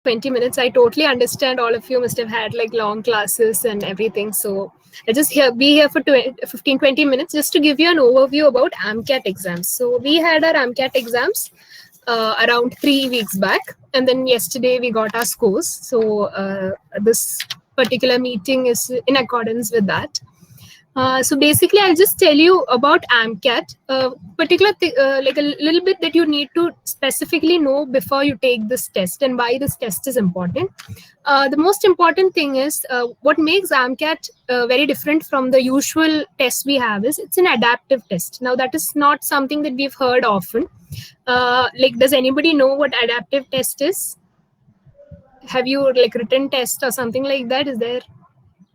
20 minutes. I totally understand all of you must have had like long classes and everything. So I just be here for 15-20 minutes just to give you an overview about AMCAT exams. So we had our AMCAT exams around 3 weeks back, and then yesterday we got our scores. So this particular meeting is in accordance with that. So basically, I'll just tell you about AMCAT, like a little bit that you need to specifically know before you take this test and why this test is important. The most important thing is what makes AMCAT very different from the usual tests we have is it's an adaptive test. Now, that is not something that we've heard often. Like, does anybody know what adaptive test is? Have you like written test or something like that? Is there?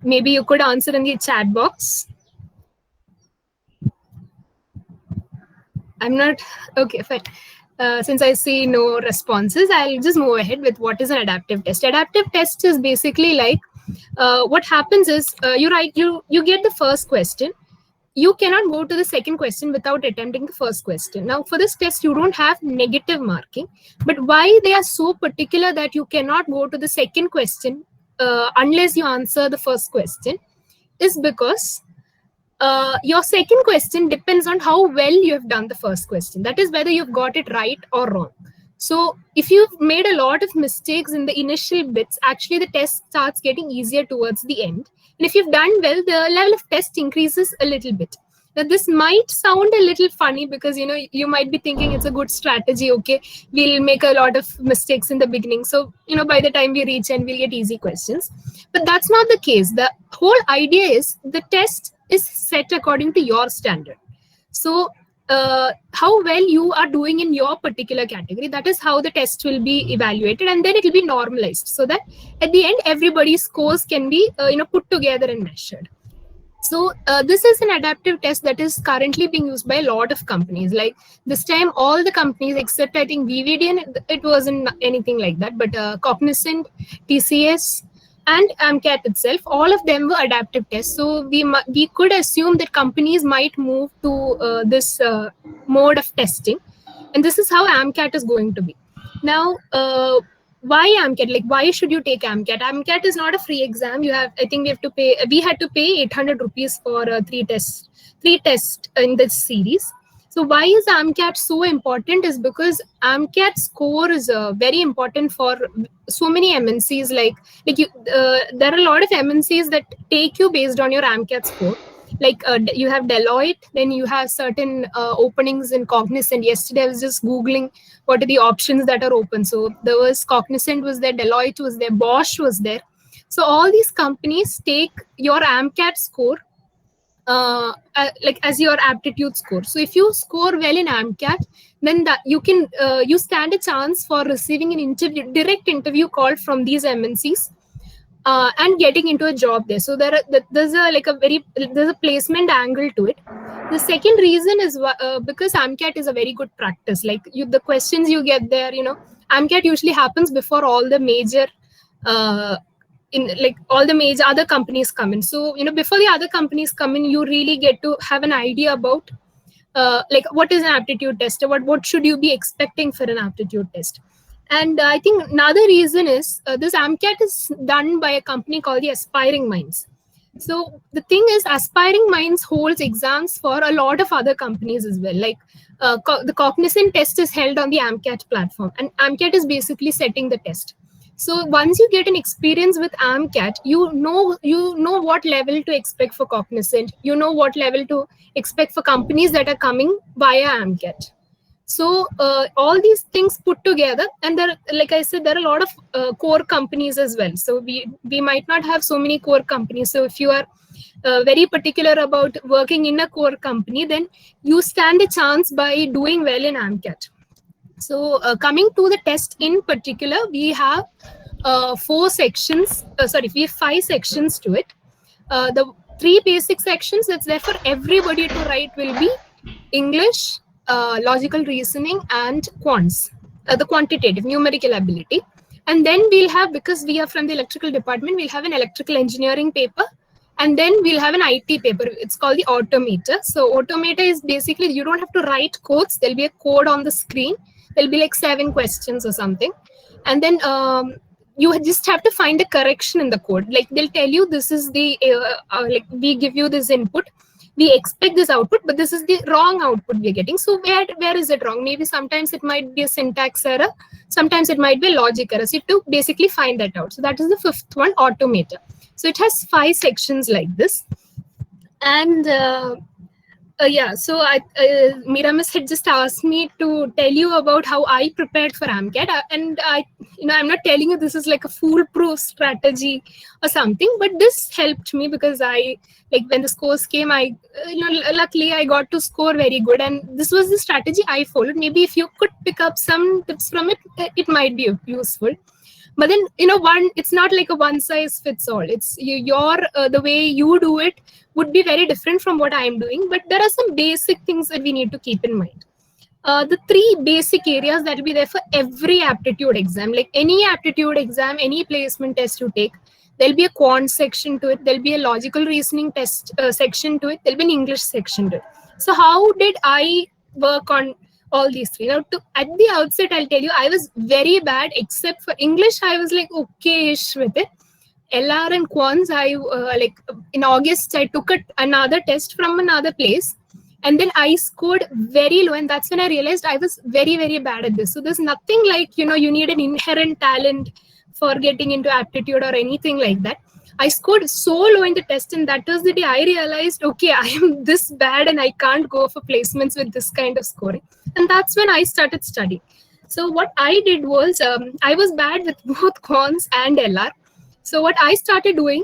Maybe you could answer in the chat box. I'm not okay. Fine. Since I see no responses, I'll just move ahead with what is an adaptive test. Adaptive test is basically like what happens is you get the first question. You cannot go to the second question without attempting the first question. Now, for this test, you don't have negative marking, but why they are so particular that you cannot go to the second question unless you answer the first question is because your second question depends on how well you have done the first question. That is whether you've got it right or wrong. So if you've made a lot of mistakes in the initial bits, actually the test starts getting easier towards the end. And if you've done well, the level of test increases a little bit. Now, this might sound a little funny because, you might be thinking it's a good strategy. Okay, we'll make a lot of mistakes in the beginning. So, by the time we reach end, we'll get easy questions. But that's not the case. The whole idea is the test is set according to your standard. So how well you are doing in your particular category, that is how the test will be evaluated, and then it will be normalized so that at the end everybody's scores can be put together and measured. So this is an adaptive test that is currently being used by a lot of companies. Like this time, all the companies except I think VVDN, it wasn't anything like that, but Cognizant, TCS, and AMCAT itself, all of them were adaptive tests. So we could assume that companies might move to this mode of testing, and this is how AMCAT is going to be. Now, why AMCAT? Like, why should you take AMCAT? AMCAT is not a free exam. I think we had to pay 800 rupees for three tests in this series. So why is AMCAT so important is because AMCAT score is very important for so many MNCs. There are a lot of MNCs that take you based on your AMCAT score. Like you have Deloitte, then you have certain openings in Cognizant. Yesterday I was just Googling what are the options that are open. So there was Cognizant was there, Deloitte was there, Bosch was there. So all these companies take your AMCAT score like as your aptitude score. So if you score well in AMCAT, then that you stand a chance for receiving an direct interview call from these MNCs and getting into a job there. So there's a placement angle to it. The second reason is because AMCAT is a very good practice. Like the questions you get there, AMCAT usually happens before all the major all the major other companies come in. So before the other companies come in, you really get to have an idea about what is an aptitude test, or what should you be expecting for an aptitude test. And I think another reason is this AMCAT is done by a company called the Aspiring Minds. So the thing is, Aspiring Minds holds exams for a lot of other companies as well. Like the Cognizant test is held on the AMCAT platform, and AMCAT is basically setting the test. So once you get an experience with AMCAT, you know what level to expect for Cognizant. You know what level to expect for companies that are coming via AMCAT. So all these things put together, and like I said, there are a lot of core companies as well. So we might not have so many core companies. So if you are very particular about working in a core company, then you stand a chance by doing well in AMCAT. So coming to the test in particular, we have 4 sections. We have 5 sections to it. The 3 basic sections that's there for everybody to write will be English, logical reasoning, and quants, the quantitative numerical ability. And then we'll have, because we are from the electrical department, we'll have an electrical engineering paper, and then we'll have an IT paper. It's called the Automator. So Automator is basically, you don't have to write codes. There'll be a code on the screen. There'll be like 7 questions or something. And then you just have to find a correction in the code. Like they'll tell you this is the like we give you this input, we expect this output, but this is the wrong output we're getting. So where is it wrong? Maybe sometimes it might be a syntax error, sometimes it might be a logic error. So you have to basically find that out. So that is the fifth one, Automator. So it has 5 sections like this. And yeah, so Miramis had just asked me to tell you about how I prepared for AMCAT, and I'm not telling you this is like a foolproof strategy or something, but this helped me because I, like, when the scores came, I luckily I got to score very good, and this was the strategy I followed. Maybe if you could pick up some tips from it, it might be useful. But then it's not like a one size fits all. It's your the way you do it would be very different from what I'm doing, but there are some basic things that we need to keep in mind. The 3 basic areas that will be there for every aptitude exam, like any aptitude exam, any placement test you take, there'll be a quant section to it, there'll be a logical reasoning test section to it, there'll be an English section to it. So how did I work on all these 3? Now, at the outset, I'll tell you, I was very bad, except for English. I was like okay-ish with it. LR and quants, I like in August, I took another test from another place, and then I scored very low, and that's when I realized I was very, very bad at this. So there's nothing like, you need an inherent talent for getting into aptitude or anything like that. I scored so low in the test, and that was the day I realized, okay, I am this bad and I can't go for placements with this kind of scoring. And that's when I started studying. So what I did was, I was bad with both quants and LR. So what I started doing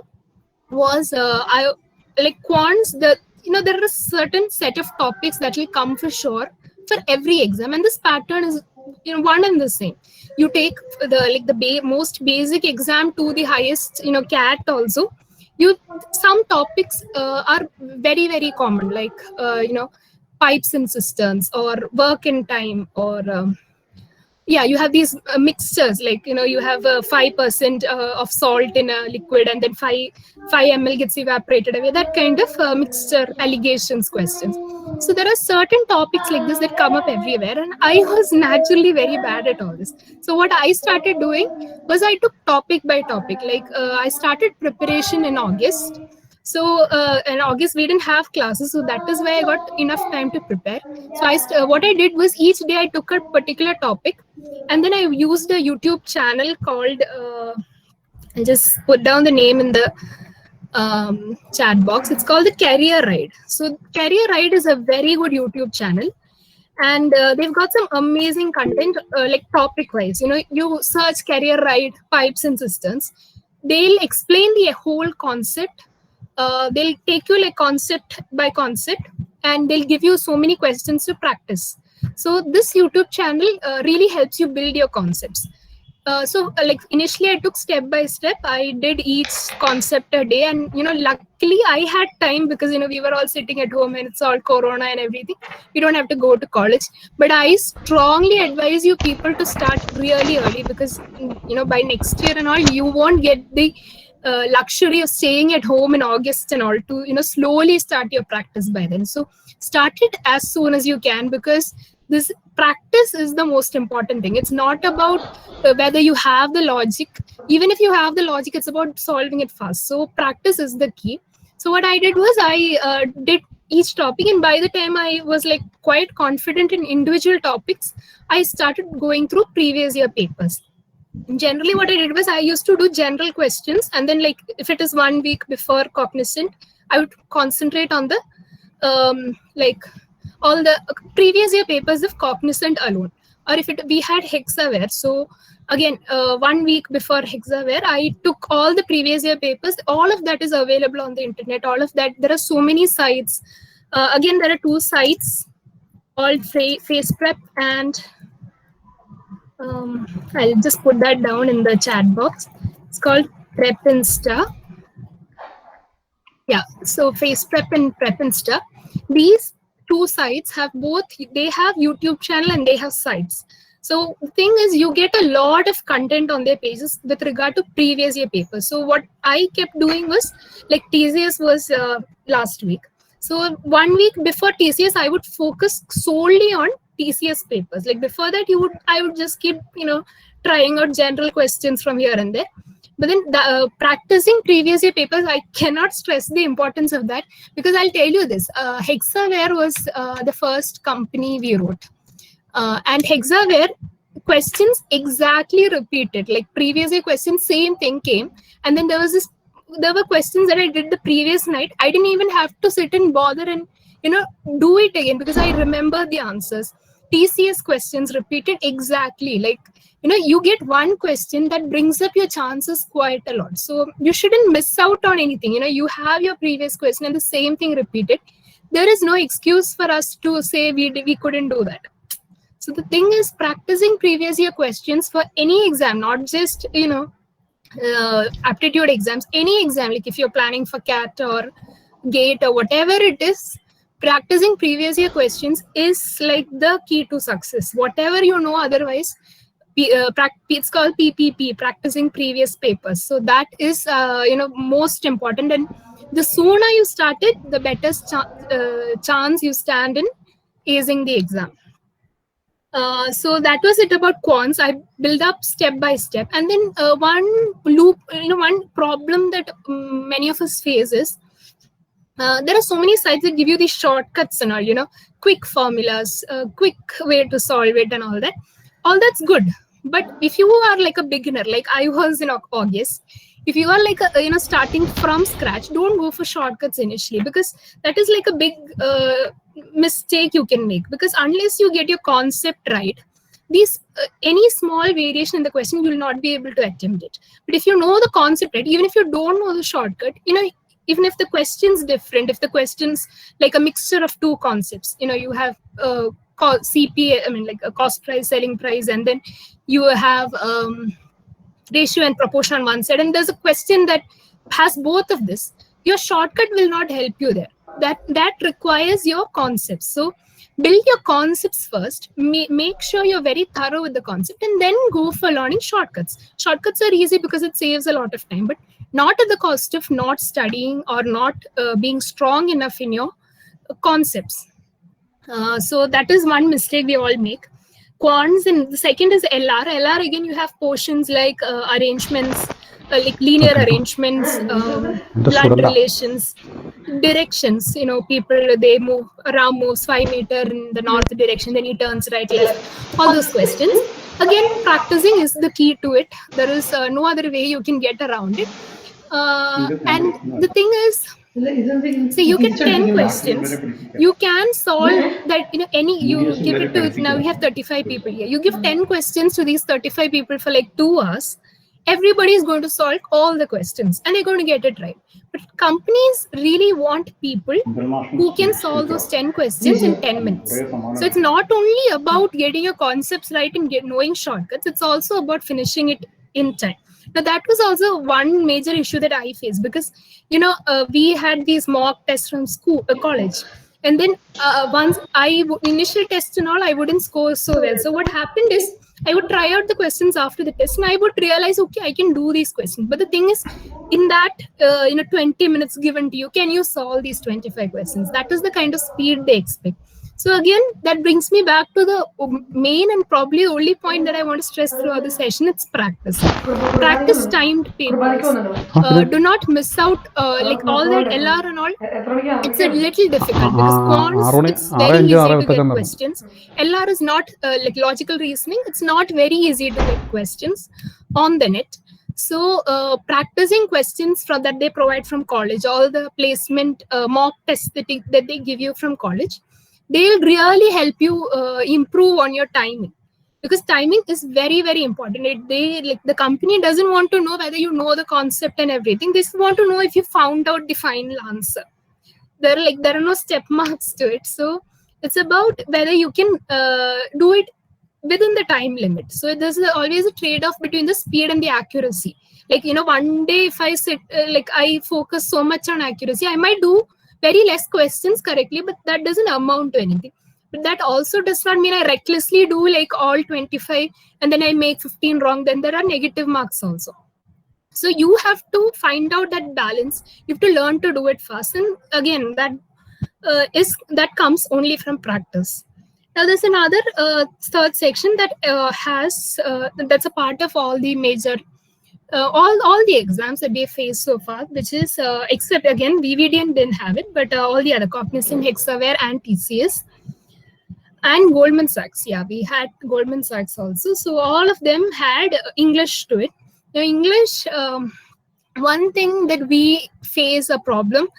was, I like quants, there are a certain set of topics that will come for sure for every exam, and this pattern is one and the same. You take the most basic exam to the highest, CAT also. Some topics are very, very common, like pipes and cisterns, or work in time, or you have these mixtures, like you have 5% of salt in a liquid, and then 5 ml gets evaporated away, that kind of mixture allegations questions. So there are certain topics like this that come up everywhere, and I was naturally very bad at all this. So what I started doing was, I took topic by topic. Like I started preparation in August. So in August we didn't have classes, so that is why I got enough time to prepare. So what I did was, each day I took a particular topic, and then I used a YouTube channel called, I'll just put down the name in the chat box. It's called the Career Ride. So Career Ride is a very good YouTube channel, and they've got some amazing content, like topic wise. You search Career Ride pipes and cisterns, they'll explain the whole concept. They'll take you like concept by concept, and they'll give you so many questions to practice. So this YouTube channel really helps you build your concepts. Like initially I took step by step. I did each concept a day, and luckily I had time, because we were all sitting at home and it's all corona and everything. You don't have to go to college. But I strongly advise you people to start really early, because by next year and all, you won't get the luxury of staying at home in August and all, to slowly start your practice by then. So start it as soon as you can, because this practice is the most important thing. It's not about whether you have the logic. Even if you have the logic, it's about solving it fast. So practice is the key. So what I did was, I did each topic, and by the time I was like quite confident in individual topics, I started going through previous year papers. Generally what I did was, I used to do general questions, and then, like, if it is 1 week before Cognizant, I would concentrate on the like all the previous year papers of Cognizant alone. Or if we had Hexaware, so again 1 week before Hexaware, I took all the previous year papers. All of that is available on the internet. All of that, there are so many sites. Again, there are 2 sites called FacePrep, and I'll just put that down in the chat box. It's called PrepInsta. Yeah, so FacePrep and PrepInsta. These 2 sites have they have YouTube channel and they have sites. So the thing is, you get a lot of content on their pages with regard to previous year papers. So what I kept doing was, like, TCS was last week. So 1 week before TCS, I would focus solely on TCS papers. Like before that, I would just keep trying out general questions from here and there. But then practicing previous year papers, I cannot stress the importance of that, because I'll tell you this. Hexaware was the first company we wrote. And Hexaware questions exactly repeated, like previous year questions, same thing came. And then there were questions that I did the previous night. I didn't even have to sit and bother and do it again, because I remember the answers. TCS questions repeated exactly, like you get one question that brings up your chances quite a lot. So you shouldn't miss out on anything. You have your previous question and the same thing repeated. There is no excuse for us to say we couldn't do that. So the thing is, practicing previous year questions for any exam, not just aptitude exams, any exam, like if you're planning for CAT or GATE or whatever it is, practicing previous year questions is like the key to success. Whatever you know otherwise, it's called PPP, practicing previous papers. So that is most important, and the sooner you start it, the better chance you stand in acing the exam. So that was it about quants. I build up step by step, and then one problem that many of us face is there are so many sites that give you these shortcuts and all, quick formulas, quick way to solve it and all that. All that's good. But if you are like a beginner, like I was in August, if you are like starting from scratch, don't go for shortcuts initially, because that is like a big mistake you can make. Because unless you get your concept right, these any small variation in the question, you will not be able to attempt it. But if you know the concept right, even if you don't know the shortcut, even if the question's different, if the question's like a mixture of two concepts, you have CPA, like a cost price, selling price, and then you have ratio and proportion on one side, and there's a question that has both of this, your shortcut will not help you there. That requires your concepts. So build your concepts first, make sure you're very thorough with the concept, and then go for learning shortcuts. Shortcuts are easy because it saves a lot of time, but not at the cost of not studying or not being strong enough in your concepts. So that is one mistake we all make. Quants, and the second is LR. LR, again, you have portions like arrangements, like linear arrangements, blood relations, directions. People, they move around, moves 5 meters in the north direction, then he turns right, left. All those questions. Again, practicing is the key to it. There is no other way you can get around it. And the thing is, so you get 10 questions, you can solve that, you give it to, now we have 35 people here, you give 10 questions to these 35 people for like 2 hours, everybody is going to solve all the questions and they're going to get it right. But companies really want people who can solve those 10 questions in 10 minutes. So it's not only about getting your concepts right and knowing shortcuts, it's also about finishing it in time. Now, that was also one major issue that I faced, because, we had these mock tests from college. And then once initial tests and all, I wouldn't score so well. So what happened is, I would try out the questions after the test and I would realize, okay, I can do these questions. But the thing is, in that, 20 minutes given to you, can you solve these 25 questions? That is the kind of speed they expect. So again, that brings me back to the main and probably the only point that I want to stress throughout the session. It's practice. Practice timed papers. Do not miss out like all that LR and all. It's a little difficult because quants, it's very easy to get questions. LR is not like logical reasoning. It's not very easy to get questions on the net. So practicing questions from that they provide from college, all the placement mock tests that they give you from college, they will really help you improve on your timing, because timing is very, very important. The company doesn't want to know whether you know the concept and everything. They just want to know if you found out the final answer. There are no step marks to it. So it's about whether you can do it within the time limit. So there's always a trade-off between the speed and the accuracy. One day if I sit, I focus so much on accuracy, I might do very less questions correctly, but that doesn't amount to anything. But that also does not mean I recklessly do like all 25 and then I make 15 wrong. Then there are negative marks also. So you have to find out that balance. You have to learn to do it fast. And again, that comes only from practice. Now there's another third section that that's a part of all the major all the exams that we faced so far, which is except again VVDN didn't have it, but all the other Cognizant, Hexaware, and TCS and Goldman Sachs. Yeah, we had Goldman Sachs also. So all of them had English to it. Now English, one thing that we face a problem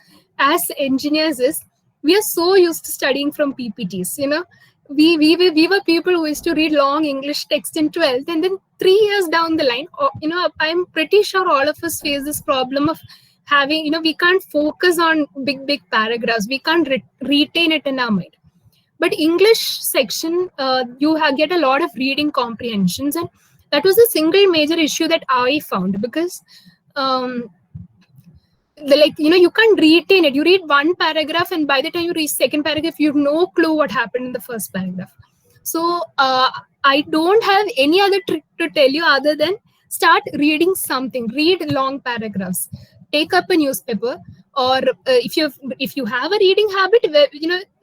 as engineers is we are so used to studying from PPTs. We were people who used to read long English text in 12th, and then 3 years down the line, I'm pretty sure all of us face this problem of having, we can't focus on big paragraphs. We can't retain it in our mind. But English section, get a lot of reading comprehensions, and that was the single major issue that I found, because you can't retain it. You read one paragraph, and by the time you reach second paragraph, you have no clue what happened in the first paragraph. So I don't have any other trick to tell you other than start reading something. Read long paragraphs. Take up a newspaper, or if you have a reading habit,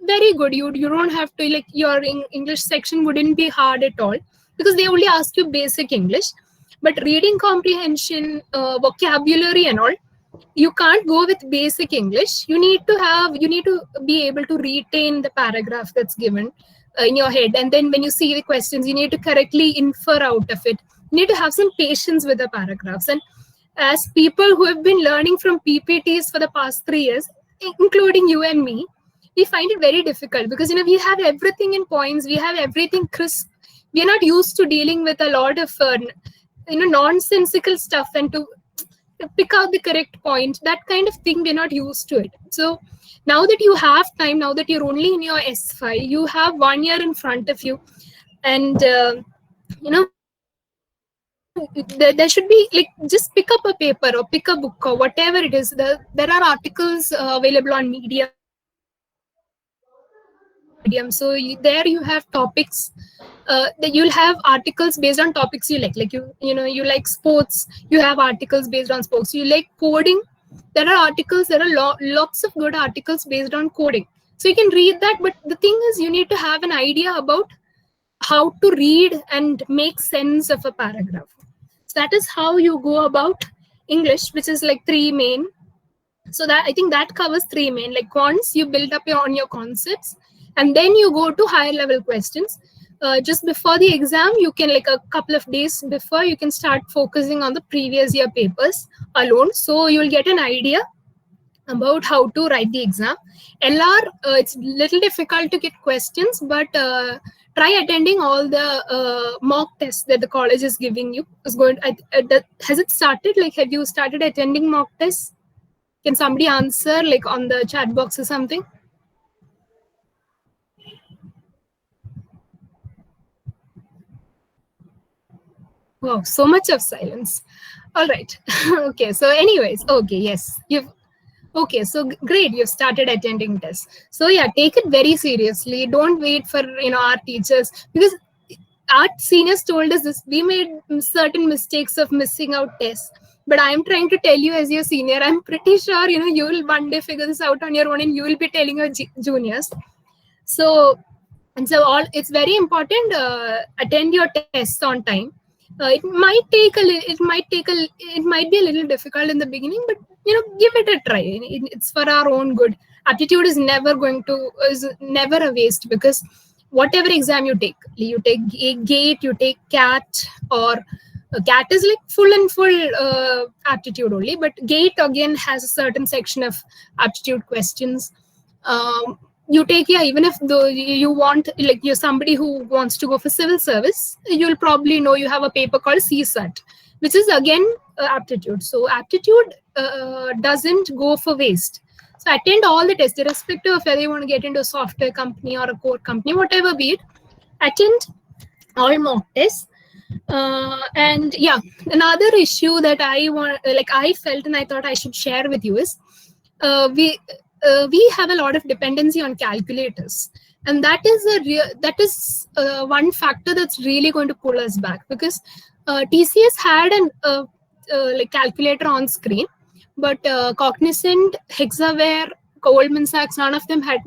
very good. You don't have to, your English section wouldn't be hard at all, because they only ask you basic English. But reading comprehension, vocabulary and all, you can't go with basic English. You need to be able to retain the paragraph that's given in your head, and then when you see the questions, you need to correctly infer out of it. You need to have some patience with the paragraphs. And as people who have been learning from PPTs for the past 3 years, including you and me, we find it very difficult, because we have everything in points, we have everything crisp. We are not used to dealing with a lot of nonsensical stuff, and to pick out the correct point, that kind of thing, we're not used to it. So now that you have time, now that you're only in your S5, you have 1 year in front of you, and there should be, just pick up a paper or pick a book or whatever it is. There are articles available on Medium. So there you have topics. That you'll have articles based on topics you like. You like sports, you have articles based on sports. You like coding, there are articles. There are lots of good articles based on coding. So you can read that. But the thing is, you need to have an idea about how to read and make sense of a paragraph. So that is how you go about English, which is like 3 main. So that I think that covers 3 main. Like once you build up on your concepts, and then you go to higher level questions. Just before the exam, you can, a couple of days before, you can start focusing on the previous year papers alone. So you'll get an idea about how to write the exam. LR, it's a little difficult to get questions, but try attending all the mock tests that the college is giving you. Has it started? Have you started attending mock tests? Can somebody answer on the chat box or something? Wow, so much of silence. All right. Okay. So anyways, okay. Yes. Okay. So great. You've started attending tests. So yeah, take it very seriously. Don't wait for, our teachers, because our seniors told us this. We made certain mistakes of missing out tests. But I'm trying to tell you, as your senior, I'm pretty sure, you will one day figure this out on your own, and you will be telling your juniors. So it's very important. Attend your tests on time. It might be a little difficult in the beginning, but give it a try. It's for our own good. Aptitude is never a waste, because whatever exam you take GATE, you take CAT, or CAT is full aptitude only, but GATE again has a certain section of aptitude questions. You take, even if you want, you're somebody who wants to go for civil service, you'll probably know you have a paper called CSAT, which is again aptitude. So aptitude doesn't go for waste. So attend all the tests, irrespective of whether you want to get into a software company or a core company, whatever be it, attend all mock tests. And yeah, another issue that I felt and I thought I should share with you is we have a lot of dependency on calculators, and that is one factor that's really going to pull us back, because TCS had an calculator on screen, but Cognizant, Hexaware, Goldman Sachs, none of them had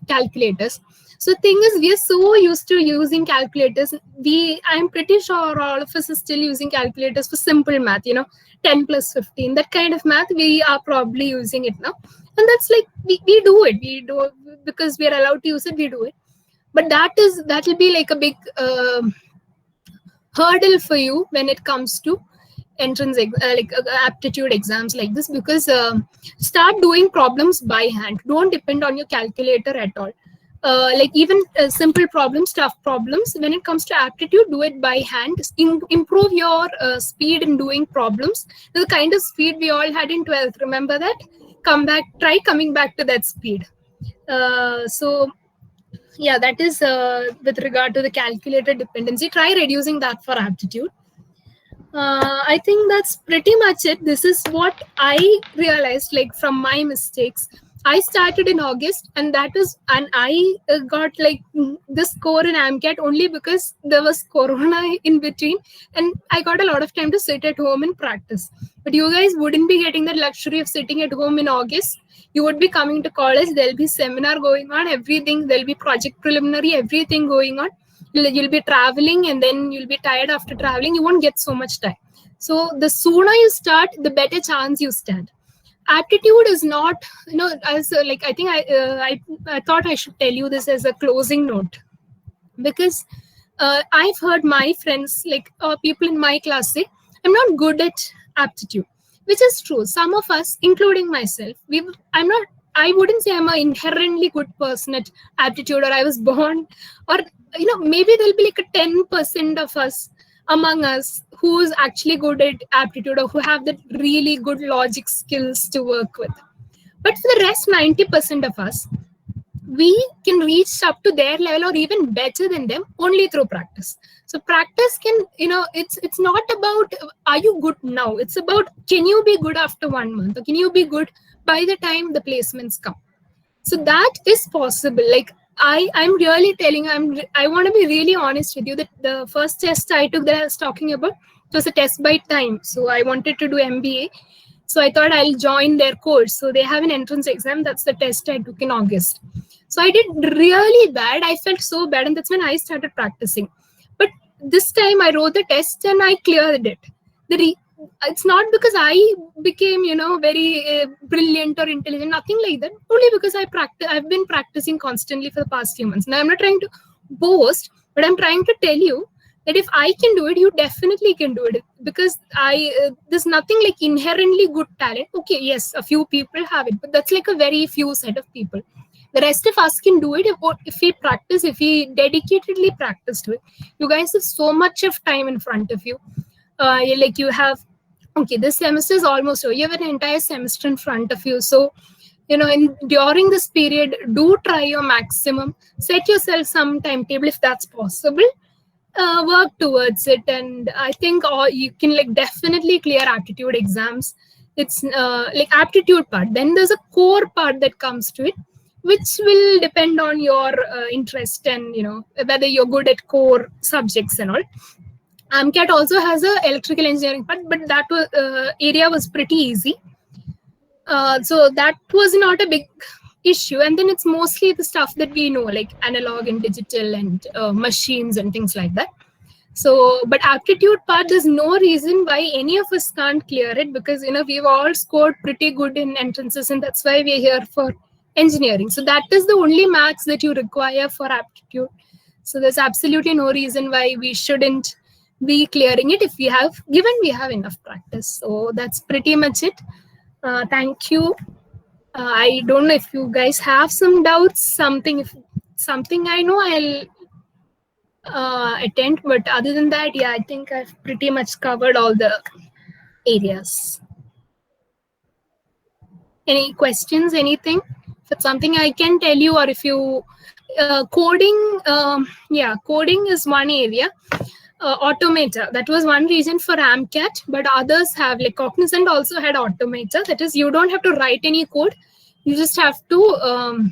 calculators. So thing is, we are so used to using calculators. I'm pretty sure all of us are still using calculators for simple math, 10 plus 15, that kind of math, we are probably using it now. And that's like, we do it. We do, because we are allowed to use it, we do it. But that will be like a big hurdle for you when it comes to aptitude exams like this, because start doing problems by hand. Don't depend on your calculator at all. Like even simple problems, tough problems, when it comes to aptitude, do it by hand. Improve your speed in doing problems, the kind of speed we all had in 12th. Remember that? Try coming back to that speed. So yeah, that is with regard to the calculator dependency. Try reducing that for aptitude. I think that's pretty much it. This is what I realized, like from my mistakes. I started in August, and I got like this score in AMCAT only because there was Corona in between, and I got a lot of time to sit at home and practice. But you guys wouldn't be getting that luxury of sitting at home in August. You would be coming to college. There'll be seminar going on, everything. There'll be project preliminary, everything going on. You'll be traveling, and then you'll be tired after traveling. You won't get so much time. So the sooner you start, the better chance you stand. Aptitude is not, as like I think I thought I should tell you this as a closing note, because I've heard my friends, like people in my class, say I'm not good at aptitude, which is true. Some of us, including myself, I wouldn't say I'm an inherently good person at aptitude, or I was born, or maybe there'll be like a 10% of us among us who's actually good at aptitude, or who have that really good logic skills to work with. But for the rest 90% of us, we can reach up to their level or even better than them only through practice. So practice can, it's not about are you good now, it's about can you be good after 1 month, or can you be good by the time the placements come. So that is possible. Like I'm really telling you, I want to be really honest with you, that the first test I took that I was talking about, it was a test by time. So I wanted to do MBA. So I thought I'll join their course. So they have an entrance exam. That's the test I took in August. So I did really bad. I felt so bad. And that's when I started practicing. But this time I wrote the test and I cleared it. It's not because I became, very brilliant or intelligent, nothing like that. Only because I've been practicing constantly for the past few months. Now I'm not trying to boast, but I'm trying to tell you that if I can do it, you definitely can do it. Because there's nothing like inherently good talent. Okay, yes, a few people have it, but that's like a very few set of people. The rest of us can do it if we practice, if we dedicatedly practice to it. You guys have so much of time in front of you. Like you have, okay, this semester is almost over. You have an entire semester in front of you. So, during this period, do try your maximum. Set yourself some timetable if that's possible. Work towards it, and I think you can like definitely clear aptitude exams. It's like aptitude part. Then there's a core part that comes to it, which will depend on your interest and whether you're good at core subjects and all. AMCAT also has a electrical engineering part, but that area was pretty easy. So that was not a big issue. And then it's mostly the stuff that we know, like analog and digital and machines and things like that. So, but aptitude part, there's no reason why any of us can't clear it, because we've all scored pretty good in entrances, and that's why we're here for engineering. So that is the only maths that you require for aptitude. So there's absolutely no reason why we shouldn't be clearing it if we have enough practice. So that's pretty much it. Thank you. I don't know if you guys have some doubts, something I know, I'll attend, but other than that, yeah, I think I've pretty much covered all the areas. Any questions, anything? If it's something I can tell you, or if you coding, coding is one area. Automata, that was one reason for AMCAT, but others have, like Cognizant also had Automata. That is, you don't have to write any code, you just have to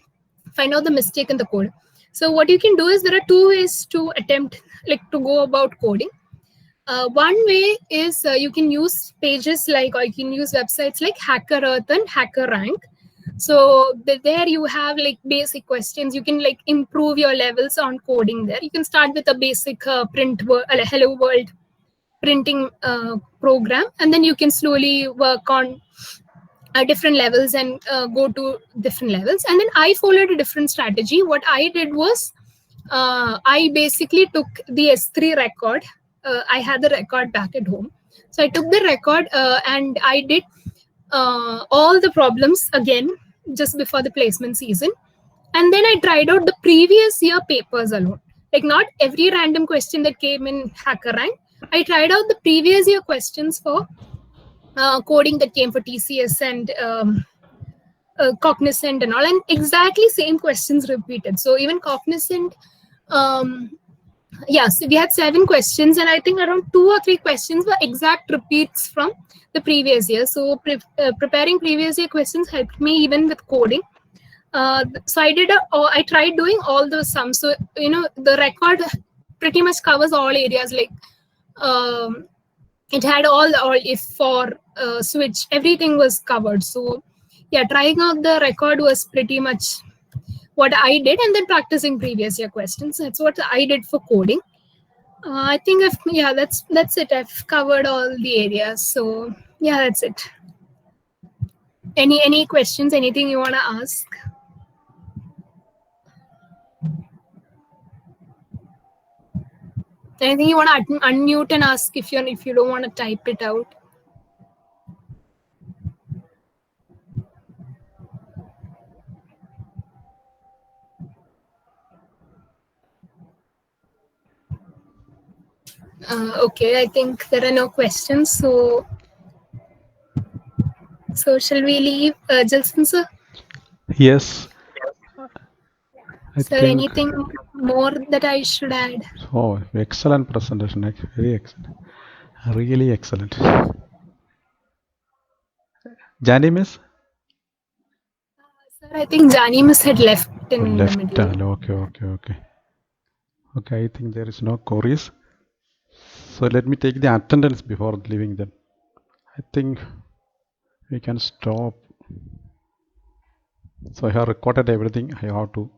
find out the mistake in the code. So what you can do is, there are two ways to attempt, like to go about coding. One way is you can use pages like, or you can use websites like HackerEarth and HackerRank. So there you have like basic questions. You can like improve your levels on coding there. You can start with a basic hello world printing program, and then you can slowly work on different levels and go to different levels. And then I followed a different strategy. What I did was I basically took the S3 record. I had the record back at home, so I took the record and I did all the problems again just before the placement season. And then I tried out the previous year papers alone, like not every random question that came in HackerRank. I tried out the previous year questions for coding that came for TCS and Cognizant and all, and exactly same questions repeated. So even Cognizant, so we had 7 questions, and I think around 2 or 3 questions were exact repeats from the previous year. So preparing previous year questions helped me even with coding. So I tried doing all the sums. So the record pretty much covers all areas. Like it had all if for switch, everything was covered. So yeah, trying out the record was pretty much what I did, and then practicing previous year questions. That's what I did for coding. I think that's it. I've covered all the areas. So yeah, that's it. Any questions? Anything you wanna ask? Anything you wanna unmute and ask if you don't want to type it out? Okay, I think there are no questions. So shall we leave, Jilson sir? Yes. Sir, anything more that I should add? Oh, excellent presentation. Very excellent. Really excellent. Jani Miss? Sir, I think Jani Miss had left in Left. the middle. Okay. Okay, I think there is no queries. So let me take the attendance before leaving them. I think we can stop. So I have recorded everything. I have to